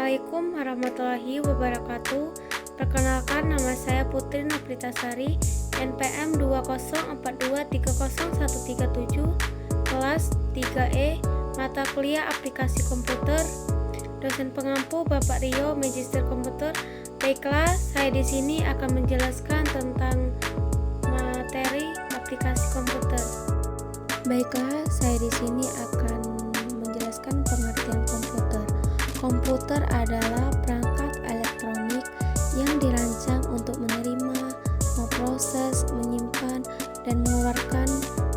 Assalamualaikum warahmatullahi wabarakatuh. Perkenalkan, nama saya Putri Nopritasari, NPM 204230137, kelas 3E, mata kuliah aplikasi komputer. Dosen pengampu Bapak Rio, Magister Komputer. Baiklah, saya di sini akan menjelaskan tentang materi aplikasi komputer. Baiklah, saya di sini akan menjelaskan pengertian komputer. Komputer adalah perangkat elektronik yang dirancang untuk menerima, memproses, menyimpan, dan mengeluarkan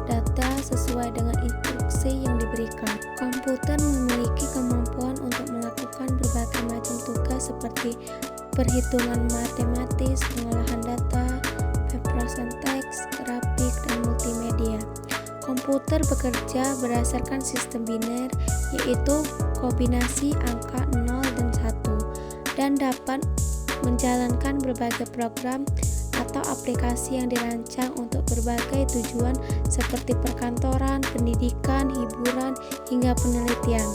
data sesuai dengan instruksi yang diberikan. Komputer memiliki kemampuan untuk melakukan berbagai macam tugas seperti perhitungan matematis, pengolahan data, pemrosesan teks, grafik, dan multimedia. Komputer bekerja berdasarkan sistem biner, yaitu kombinasi angka 0 dan 1, dan dapat menjalankan berbagai program atau aplikasi yang dirancang untuk berbagai tujuan seperti perkantoran, pendidikan, hiburan, hingga penelitian.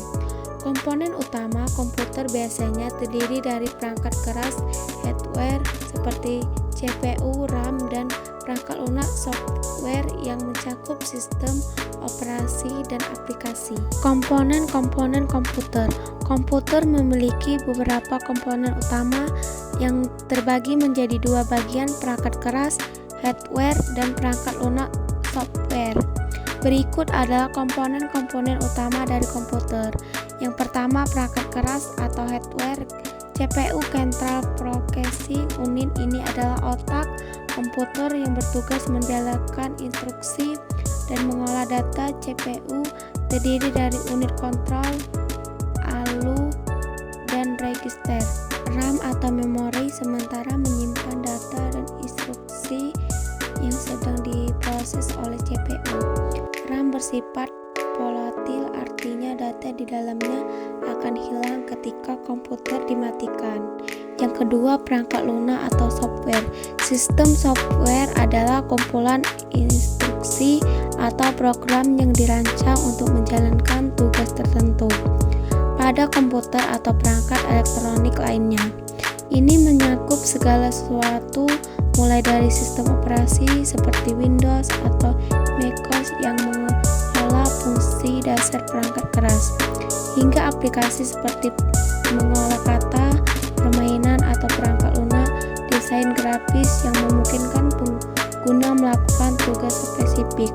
Komponen utama komputer biasanya terdiri dari perangkat keras hardware seperti CPU, RAM, dan perangkat lunak software yang mencakup sistem operasi dan aplikasi. Komponen-komponen komputer. Komputer memiliki beberapa komponen utama yang terbagi menjadi dua bagian, perangkat keras hardware dan perangkat lunak software. Berikut adalah komponen-komponen utama dari komputer. Yang pertama, perangkat keras atau hardware. CPU Central Processing Unit ini adalah otak komputer yang bertugas menjalankan instruksi dan mengolah data. CPU terdiri dari unit kontrol, ALU, dan register. RAM atau memori sementara menyimpan data dan instruksi yang sedang diproses oleh CPU. RAM bersifat volatil, artinya data di dalamnya akan hilang ketika komputer dimatikan. Yang kedua, perangkat lunak atau software. Sistem software adalah kumpulan instruksi atau program yang dirancang untuk menjalankan tugas tertentu pada komputer atau perangkat elektronik lainnya. Ini mencakup segala sesuatu mulai dari sistem operasi seperti Windows atau macOS yang mengelola fungsi dasar perangkat keras, hingga aplikasi seperti mengolah kata, permainan, atau perangkat lunak desain grafis yang memungkinkan pengguna melakukan tugas spesifik.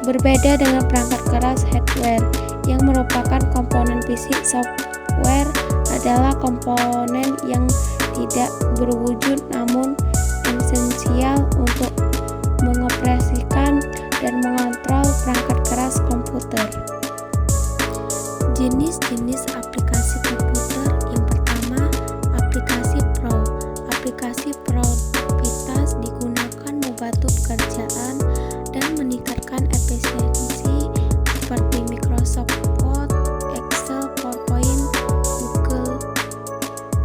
Berbeda dengan perangkat keras hardware yang merupakan komponen fisik, software adalah komponen yang tidak berwujud namun esensial untuk mengoperasikan dan mengontrol perangkat keras komputer. Jenis-jenis aplikasi komputer. Yang pertama, aplikasi pro. Aplikasi produktivitas digunakan membantu pekerjaan dan meningkatkan efisiensi seperti Microsoft Word, Excel, PowerPoint, Google,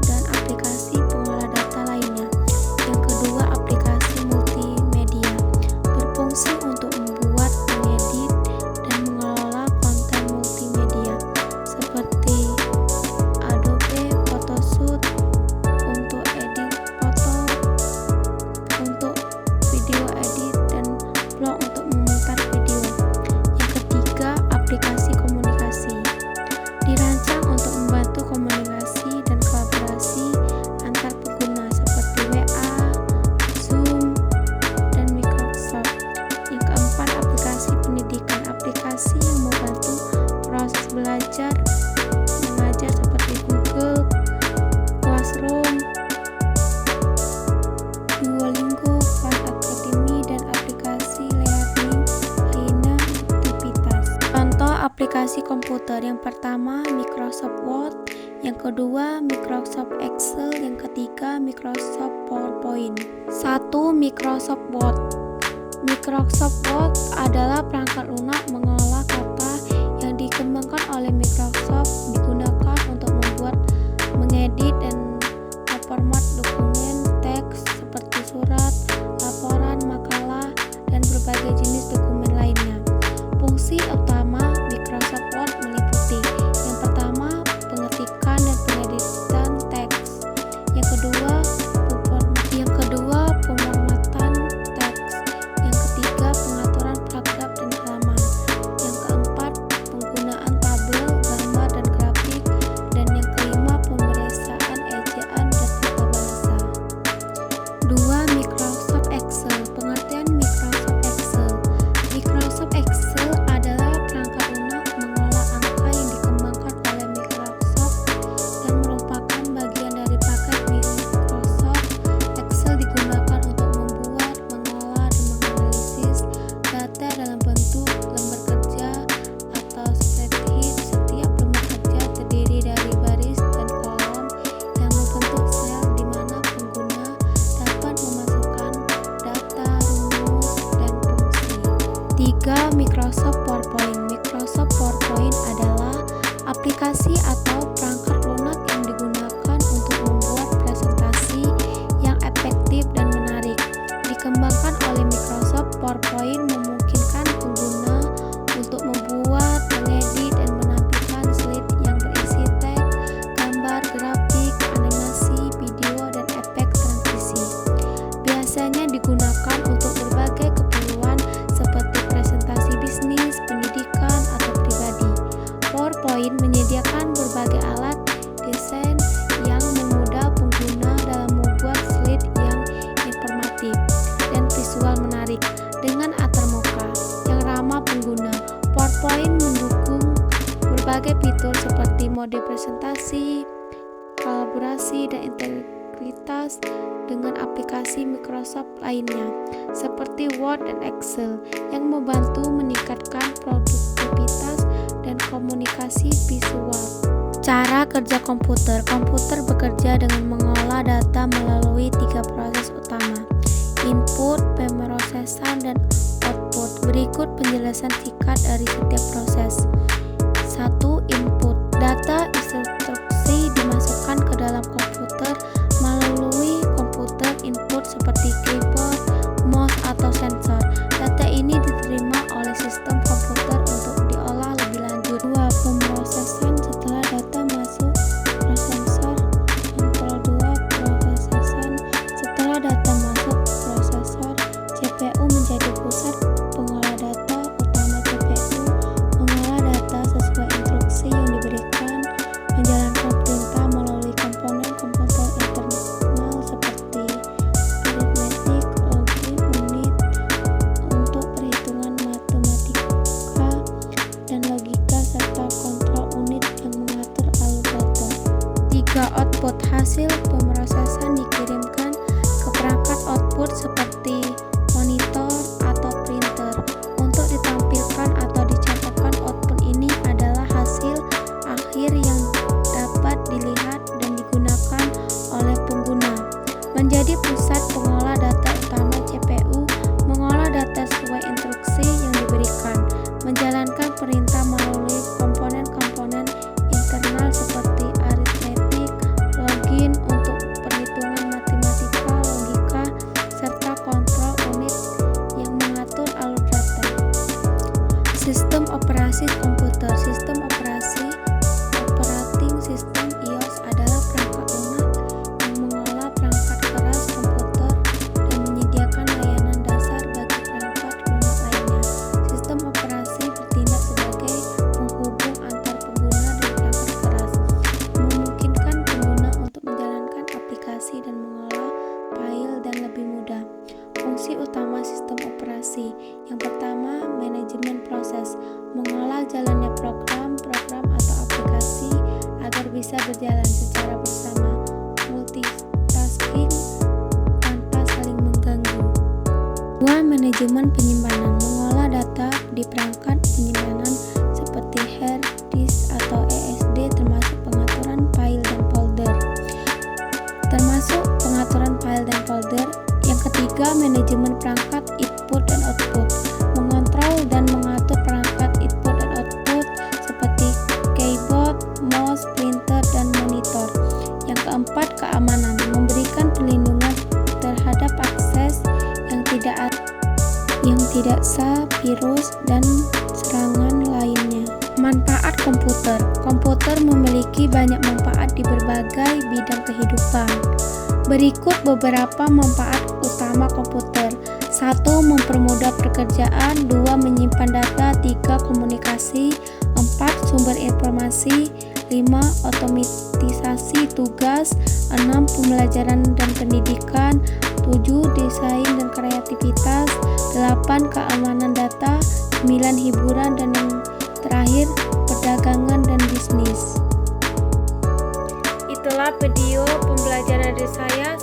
dan aplikasi pengolah data lainnya. Yang kedua, aplikasi multimedia berfungsi untuk membuat, mengedit, dan mengelola konten multimedia seperti Adobe Photoshop untuk edit foto, untuk video edit, dan vlog untuk memutar video. Yang ketiga, aplikasi komunikasi dirancang untuk membantu komunikasi dan kolaborasi antar pengguna seperti WA, Zoom, dan Microsoft. Yang keempat, aplikasi pendidikan. Aplikasi yang membantu proses belajar mengajar seperti Google Classroom, Duolingo, Khan Academy, dan aplikasi learning lainnya aktivitas. Contoh aplikasi komputer. Yang pertama, Microsoft Word. Yang kedua, Microsoft Excel. Yang ketiga, Microsoft PowerPoint. 1. Microsoft Word. Microsoft Word adalah perangkat lunak mengolah kata yang dikembangkan oleh Microsoft, digunakan untuk membuat, mengedit, dan memformat dokumen teks seperti surat, laporan, makalah, dan berbagai jenis dokumen lainnya. Fungsi utama Microsoft Word meliputi: yang pertama, pengetikan dan pengeditan mode presentasi, kolaborasi, dan integritas dengan aplikasi Microsoft lainnya seperti Word dan Excel yang membantu meningkatkan produktivitas dan komunikasi visual. Cara kerja komputer. Komputer bekerja dengan mengolah data melalui 3 proses utama: input, pemrosesan, dan output. Berikut penjelasan singkat dari setiap proses. 1. Input. Data instruksi dimasukkan ke dalam komputer melalui komputer input seperti keyboard, mouse, atau sensor. Data ini diterima oleh sistem komputer untuk diolah lebih lanjut. 2. Pemrosesan. Setelah data masuk prosesor. Kontrol 2. Prosesan. Setelah data masuk prosesor, CPU menjadi pusat pengolah data utama. CPU mengolah data sesuai instruksi yang diberikan, menjalankan perintah melalui komponen komputer internal seperti aritmetik, login, unit untuk perhitungan matematika dan logika, serta kontrol unit yang mengatur alur data. 3. Output. Hasil pemrosesan dikirimkan ke perangkat output seperti monitor atau printer untuk ditampilkan atau dicontohkan. Output ini adalah hasil akhir yang dapat dilihat dan digunakan oleh pengguna. Menjadi pusat pengolah data utama, CPU mengolah data sesuai instruksi yang diberikan, menjalankan perintah melalui komponen-komponen internal seperti aritmetik, login untuk perhitungan matematika, logika, serta kontrol unit yang mengatur alur data. Sistem operasi komputer. Sistem operasi operating system (IOS) adalah perangkat lunak yang mengolah perangkat keras komputer dan menyediakan layanan dasar bagi perangkat lunak lainnya. Sistem operasi bertindak sebagai penghubung antar pengguna dan perangkat keras, memungkinkan pengguna untuk menjalankan aplikasi dan mengolah file dan lebih mudah. Fungsi utama sistem operasi. Yang pertama, manajemen proses, mengolah jalannya program atau aplikasi agar bisa berjalan secara bersama, multitasking tanpa saling mengganggu. 2. Manajemen penyimpanan, mengolah data di perangkat penyimpanan seperti hard disk atau SSD, termasuk pengaturan file dan folder. Yang ketiga, manajemen perangkat input dan output, mengontrol dan mengatur perangkat input dan output seperti keyboard, mouse, printer, dan monitor. Yang keempat, keamanan, memberikan perlindungan terhadap akses yang tidak sah, virus, dan serangan lainnya. Manfaat komputer. Komputer memiliki banyak manfaat di berbagai bidang kehidupan. Berikut beberapa manfaat utama komputer. 1. Mempermudah pekerjaan. 2. Menyimpan data. 3. Komunikasi. 4. Sumber informasi. 5. Otomatisasi tugas. 6. Pembelajaran dan pendidikan. 7. Desain dan kreativitas. 8. Keamanan data. 9. Hiburan. Dan yang terakhir, perdagangan dan bisnis. Itulah video pembelajaran dari saya.